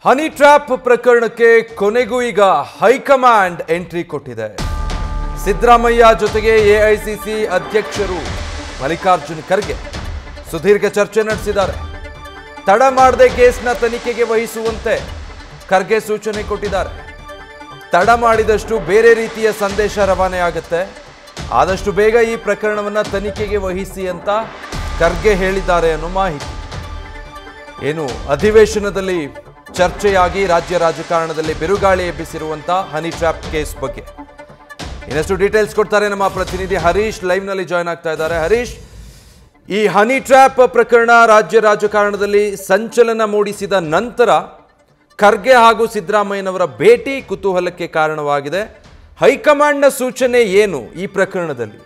Honey trap ಪ್ರಕರಣಕ್ಕೆ ಕೊನೆಗೂ ಈಗ ಹೈಕಮಾಂಡ್ ಎಂಟ್ರಿ ಕೊಟ್ಟಿದೆ. ಸಿದ್ದರಾಮಯ್ಯ ಜೊತೆಗೆ ಎಐಸಿಸಿ ಅಧ್ಯಕ್ಷರು ಮಲ್ಲಿಕಾರ್ಜುನ್ ಖರ್ಗೆ ಸುದೀರ್ಘ ಚರ್ಚೆ ನಡೆಸಿದ್ದಾರೆ. ತಡ ಮಾಡದೆ ಕೇಸ್ನ ತನಿಖೆಗೆ ವಹಿಸುವಂತೆ ಖರ್ಗೆ ಸೂಚನೆ ಕೊಟ್ಟಿದ್ದಾರೆ. ತಡ ಮಾಡಿದಷ್ಟು ಬೇರೆ ರೀತಿಯ ಸಂದೇಶ ರವಾನೆ ಆಗುತ್ತೆ. ಆದಷ್ಟು ಬೇಗ ಈ ಪ್ರಕರಣವನ್ನು ತನಿಖೆಗೆ ವಹಿಸಿ ಅಂತ ಖರ್ಗೆ ಹೇಳಿದ್ದಾರೆ ಅನ್ನೋ ಮಾಹಿತಿ. ಏನು ಅಧಿವೇಶನದಲ್ಲಿ ಚರ್ಚೆಯಾಗಿ ರಾಜ್ಯ ರಾಜಕಾರಣದಲ್ಲಿ ಬಿರುಗಾಳಿ ಎಬ್ಬಿಸಿರುವಂತ ಹನಿ ಟ್ರ್ಯಾಪ್ ಕೇಸ್ ಬಗ್ಗೆ ಇನ್ನಷ್ಟು ಡೀಟೇಲ್ಸ್ ಕೊಡ್ತಾರೆ ನಮ್ಮ ಪ್ರತಿನಿಧಿ ಹರೀಶ್. ಲೈವ್ ನಲ್ಲಿ ಜಾಯ್ನ್ ಆಗ್ತಾ ಇದ್ದಾರೆ. ಹರೀಶ್, ಈ ಹನಿ ಟ್ರ್ಯಾಪ್ ಪ್ರಕರಣ ರಾಜ್ಯ ರಾಜಕಾರಣದಲ್ಲಿ ಸಂಚಲನ ಮೂಡಿಸಿದ ನಂತರ ಖರ್ಗೆ ಹಾಗೂ ಸಿದ್ದರಾಮಯ್ಯನವರ ಭೇಟಿ ಕುತೂಹಲಕ್ಕೆ ಕಾರಣವಾಗಿದೆ. ಹೈಕಮಾಂಡ್ನ ಸೂಚನೆ ಏನು ಈ ಪ್ರಕರಣದಲ್ಲಿ?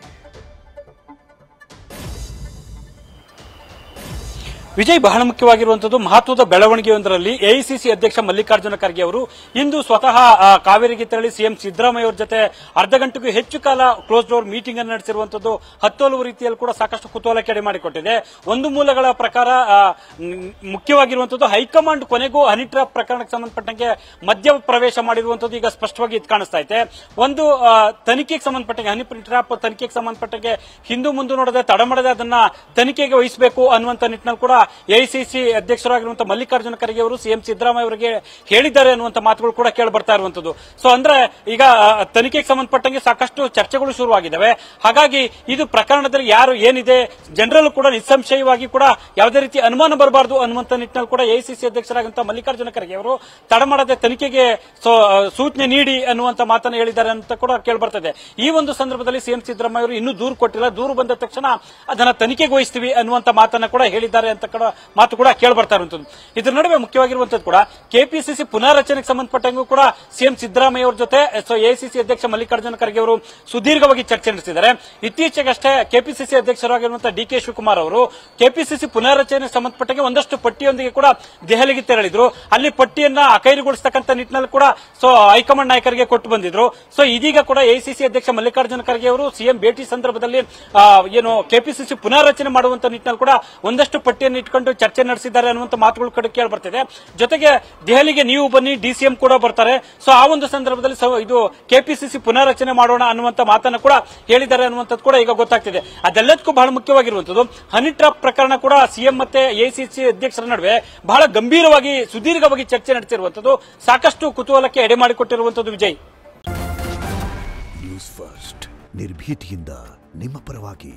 ವಿಜಯ್, ಬಹಳ ಮುಖ್ಯವಾಗಿರುವಂತದ್ದು ಮಹತ್ವದ ಬೆಳವಣಿಗೆಯೊಂದರಲ್ಲಿ ಎಐಸಿಸಿ ಅಧ್ಯಕ್ಷ ಮಲ್ಲಿಕಾರ್ಜುನ ಖರ್ಗೆ ಅವರು ಇಂದು ಸ್ವತಃ ಕಾವೇರಿಗೆ ತೆರಳಿ ಸಿಎಂ ಸಿದ್ದರಾಮಯ್ಯ ಅವರ ಜೊತೆ ಅರ್ಧ ಗಂಟೆಗೂ ಹೆಚ್ಚು ಕಾಲ ಕ್ಲೋಸ್ ಡೋರ್ ಮೀಟಿಂಗ್ ಅನ್ನು ನಡೆಸಿರುವಂತದ್ದು ಹತ್ತೋಲವು ರೀತಿಯಲ್ಲಿ ಕೂಡ ಸಾಕಷ್ಟು ಕುತೂಹಲಕ್ಕೆ ಎಡೆ ಮಾಡಿಕೊಟ್ಟಿದೆ. ಒಂದು ಮೂಲಗಳ ಪ್ರಕಾರ ಮುಖ್ಯವಾಗಿರುವಂತದ್ದು ಹೈಕಮಾಂಡ್ ಕೊನೆಗೂ ಹನಿ ಟ್ರ್ಯಾಪ್ ಪ್ರಕರಣಕ್ಕೆ ಸಂಬಂಧಪಟ್ಟಂಗೆ ಮಧ್ಯ ಪ್ರವೇಶ ಮಾಡಿರುವಂತದ್ದು ಈಗ ಸ್ಪಷ್ಟವಾಗಿ ಇದು ಕಾಣಿಸ್ತಾ ಇದೆ. ಒಂದು ತನಿಖೆಗೆ ಸಂಬಂಧಪಟ್ಟಂಗೆ ಹನಿ ಟ್ರ್ಯಾಪ್ ತನಿಖೆಗೆ ಸಂಬಂಧಪಟ್ಟಂಗೆ ಹಿಂದೂ ಮುಂದೆ ನೋಡದೆ ತಡ ಮಾಡದೆ ಅದನ್ನ ತನಿಖೆಗೆ ವಹಿಸಬೇಕು ಅನ್ನುವಂತ ನಿಟ್ಟಿನಲ್ಲಿ ಕೂಡ ಎಐಸಿಸಿ ಅಧ್ಯಕ್ಷರಾಗಿರುವಂತಹ ಮಲ್ಲಿಕಾರ್ಜುನ ಖರ್ಗೆ ಅವರು ಸಿಎಂ ಸಿದ್ದರಾಮಯ್ಯ ಅವರಿಗೆ ಹೇಳಿದ್ದಾರೆ ಅನ್ನುವಂತ ಮಾತುಗಳು ಕೂಡ ಕೇಳಿ ಬರ್ತಾ ಇರುವಂತದ್ದು. ಸೊ ಅಂದ್ರೆ ಈಗ ತನಿಖೆಗೆ ಸಂಬಂಧಪಟ್ಟಂಗೆ ಸಾಕಷ್ಟು ಚರ್ಚೆಗಳು ಶುರುವಾಗಿದ್ದಾವೆ. ಹಾಗಾಗಿ ಇದು ಪ್ರಕರಣದಲ್ಲಿ ಯಾರು ಏನಿದೆ ಜನರಲ್ಲೂ ಕೂಡ ನಿಸ್ಸಂಶಯವಾಗಿ ಕೂಡ ಯಾವುದೇ ರೀತಿ ಅನುಮಾನ ಬರಬಾರದು ಅನ್ನುವಂತ ನಿಟ್ಟಿನಲ್ಲಿ ಕೂಡ ಎಐಸಿಸಿ ಅಧ್ಯಕ್ಷರಾಗಿರುವಂತಹ ಮಲ್ಲಿಕಾರ್ಜುನ ಖರ್ಗೆ ಅವರು ತಡ ಮಾಡದೆ ತನಿಖೆಗೆ ಸೂಚನೆ ನೀಡಿ ಅನ್ನುವಂತ ಮಾತನ್ನು ಹೇಳಿದ್ದಾರೆ ಅಂತ ಕೂಡ ಕೇಳಿ ಬರ್ತದೆ. ಈ ಒಂದು ಸಂದರ್ಭದಲ್ಲಿ ಸಿಎಂ ಸಿದ್ದರಾಮಯ್ಯ ಅವರು ಇನ್ನೂ ದೂರು ಕೊಟ್ಟಿಲ್ಲ. ದೂರು ಬಂದ ತಕ್ಷಣ ಅದನ್ನ ತನಿಖೆಗೆ ವಹಿಸ್ತೀವಿ ಅನ್ನುವಂತ ಮಾತನ್ನ ಕೂಡ ಹೇಳಿದ್ದಾರೆ ಅಂತ ಮಾತು ಕೂಡ ಕೇಳಿ ಬರ್ತಾ ಇರುವಂತದ್ದು. ಇದರ ನಡುವೆ ಮುಖ್ಯವಾಗಿರುವಂತದ್ದು ಕೂಡ ಕೆಪಿಸಿಸಿ ಪುನಾರಚನೆಗೆ ಸಂಬಂಧಪಟ್ಟಂಗೂ ಕೂಡ ಸಿಎಂ ಸಿದ್ದರಾಮಯ್ಯ ಅವರ ಜೊತೆ ಎಐಸಿಸಿ ಅಧ್ಯಕ್ಷ ಮಲ್ಲಿಕಾರ್ಜುನ ಖರ್ಗೆ ಅವರು ಸುದೀರ್ಘವಾಗಿ ಚರ್ಚೆ ನಡೆಸಿದ್ದಾರೆ. ಇತ್ತೀಚೆಗಷ್ಟೇ ಕೆಪಿಸಿಸಿ ಅಧ್ಯಕ್ಷರಾಗಿರುವಂತಹ ಡಿಕೆ ಶಿವಕುಮಾರ್ ಅವರು ಕೆಪಿಸಿಸಿ ಪುನಾರಚನೆಗೆ ಸಂಬಂಧಪಟ್ಟಂಗೆ ಒಂದಷ್ಟು ಪಟ್ಟಿಯೊಂದಿಗೆ ಕೂಡ ದೆಹಲಿಗೆ ತೆರಳಿದ್ರು. ಅಲ್ಲಿ ಪಟ್ಟಿಯನ್ನ ಅಖೈರುಗೊಳಿಸತಕ್ಕಂಥ ನಿಟ್ಟಿನಲ್ಲಿ ಕೂಡ ಹೈಕಮಾಂಡ್ ನಾಯಕರಿಗೆ ಕೊಟ್ಟು ಬಂದಿದ್ರು. ಸೊ ಇದೀಗ ಕೂಡ ಎಐಸಿಸಿ ಅಧ್ಯಕ್ಷ ಮಲ್ಲಿಕಾರ್ಜುನ ಖರ್ಗೆ ಅವರು ಸಿಎಂ ಭೇಟಿ ಸಂದರ್ಭದಲ್ಲಿ ಏನು ಕೆಪಿಸಿಸಿ ಪುನಾರಚನೆ ಮಾಡುವಂತ ನಿಟ್ಟಿನಲ್ಲಿ ಕೂಡ ಒಂದಷ್ಟು ಪಟ್ಟಿಯನ್ನು ಇಟ್ಕೊಂಡು ಚರ್ಚೆ ನಡೆಸಿದ್ದಾರೆ ಅನ್ನುವಂತ ಮಾತುಗಳು ಕಡೆ ಕೇಳಿ ಬರ್ತಿದೆ. ಜೊತೆಗೆ ದೆಹಲಿಗೆ ನೀವು ಬನ್ನಿ, ಡಿಸಿಎಂ ಕೂಡ ಬರ್ತಾರೆ. ಸೊ ಆ ಒಂದು ಸಂದರ್ಭದಲ್ಲಿ ಇದು ಕೆಪಿಸಿಸಿ ಪುನಾರಚನೆ ಮಾಡೋಣ ಅನ್ನುವಂತ ಮಾತನ್ನು ಕೂಡ ಹೇಳಿದ್ದಾರೆ ಅನ್ನುವಂಥದ್ದು ಕೂಡ ಈಗ ಗೊತ್ತಾಗ್ತಿದೆ. ಅದೆಲ್ಲದಕ್ಕೂ ಬಹಳ ಮುಖ್ಯವಾಗಿರುವಂತದ್ದು ಹನಿ ಟ್ರ್ಯಾಪ್ ಪ್ರಕರಣ ಕೂಡ ಸಿಎಂ ಮತ್ತೆ ಎಐಸಿಸಿ ಅಧ್ಯಕ್ಷರ ನಡುವೆ ಬಹಳ ಗಂಭೀರವಾಗಿ ಸುದೀರ್ಘವಾಗಿ ಚರ್ಚೆ ನಡೆಸಿರುವಂತದ್ದು ಸಾಕಷ್ಟು ಕುತೂಹಲಕ್ಕೆ ಎಡೆ ಮಾಡಿಕೊಟ್ಟಿರುವಂತದ್ದು. ವಿಜಯ್, ನ್ಯೂಸ್ ಫಸ್ಟ್ ನಿರ್ಭೀತಿಯಿಂದ ನಿಮ್ಮ ಪರವಾಗಿ.